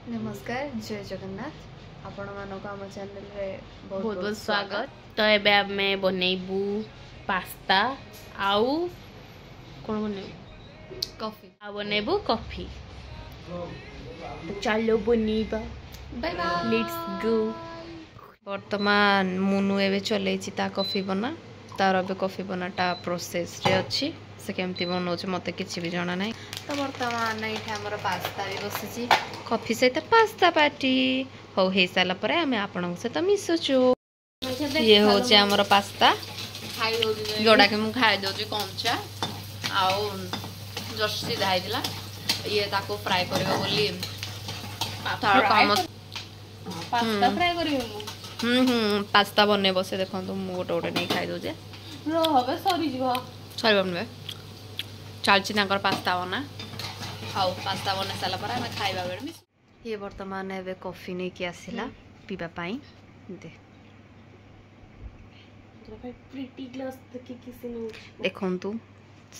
नमस्कार जय जगन्नाथ आपण मानक आम चैनल रे बहुत बहुत बहुत स्वागत। तो एबे आमे बनेबू पास्ता आउ कोन बनेबू कॉफी आ बनेबू कॉफी। तो चलो बनेबा बाय बाय लेट्स गो। वर्तमान मुनु एबे चलेछि ता कॉफी बना तार अबे कॉफी बनाटा प्रोसेस रे अछि से केमती बनौछ मते किछि भी जाना नै। तो वर्तमान एठे हमर पास्ता भी बसिछि कॉफी सहित पास्ता पार्टी हो हे साला परे हमें आपन सहित मिसुछु। ये हो जे हमर पास्ता खाई दो जोड़ा के मु खाइ दो जे कंचा आउ जस्ट सीधा आइदिला ये ताको फ्राई करबो बोली तार काम पास्ता फ्राई करियो पास्ता बने बसे देखो मु गोटे गोटे नहीं खाई दो जे रहबे सरी जीवा सरी बनबे चालची नाकर पास्ता बना आउ पास्ता बने साला पर हमें खाइबा बेर ये वर्तमान एबे कॉफी नै कि आसिला पीबा पाई दे प्रिटी ग्लास तक किसी नो देखंतु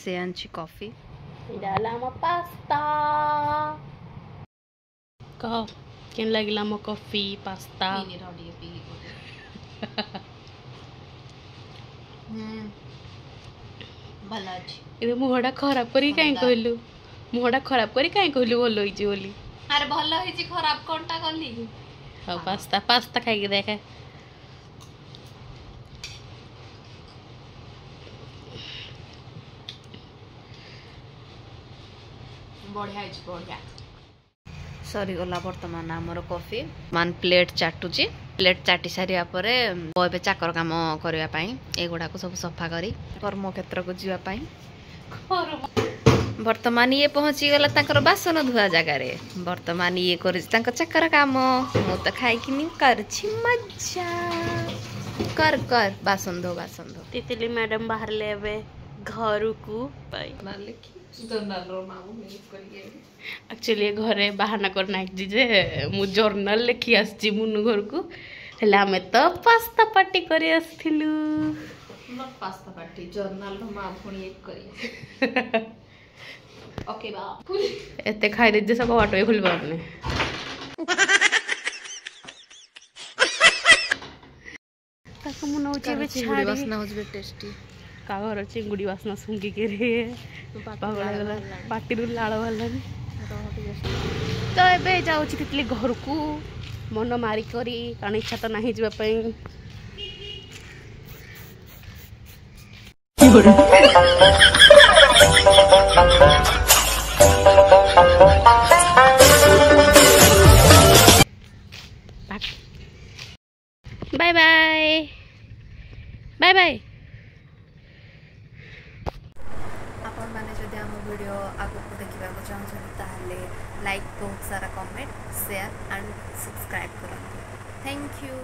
से आंची कॉफी इडाला हम पास्ता कह केन लागिला म कॉफी पास्ता पीनी रडी पी भला अछि ए मुहडा खराब करी काई कहलु मुहडा खराब करी काई कहलु बोल होई बोली अरे भलो होई खराब कोनटा करली हां पास्ता पास्ता खाई के देखे बढ़िया अछि बढ़िया सरी गला वर्तमान हमर कॉफी मान प्लेट चाटुची प्लेट चाटी सारिया परे एबे चाकर काम करिया पई एगुडा को सब सफा करी कर्म क्षेत्र को जीवा पई वर्तमान ये पहुंची गला ताकर बासन धुआ जगह रे वर्तमान ये करि तांकर चाकर काम मु त खाइ कि नि करछि मजा कर कर बासन धो तितली मैडम बाहर लेबे घर को पाई एक्चुअली घरे बाहाना करना जे मु जर्नल लिखी आसी मुनु घर को हेला हमें तो पास्ता पार्टी करी आस्थिलु नॉट पास्ता पार्टी जर्नल मा फुणी एक करी ओके बा एते खाई दे सब वाटो खुल बाने ताको मुनो जे छाड़ी वासना होजबे टेस्टी का घर चिंगुड़ी वासना सुंगी के रे पाटी लाड़ वाला तो एबे जाऊँ तितली घर को मन मारी करी कारण इच्छा तो नहीं जावाई बाय बाय बाय बाय आपण माने जदि हम वीडियो आगु को देखिबा को चाहछन ताले लाइक बहुत सारा कमेंट शेयर एंड सब्सक्राइब करंतु थैंक यू।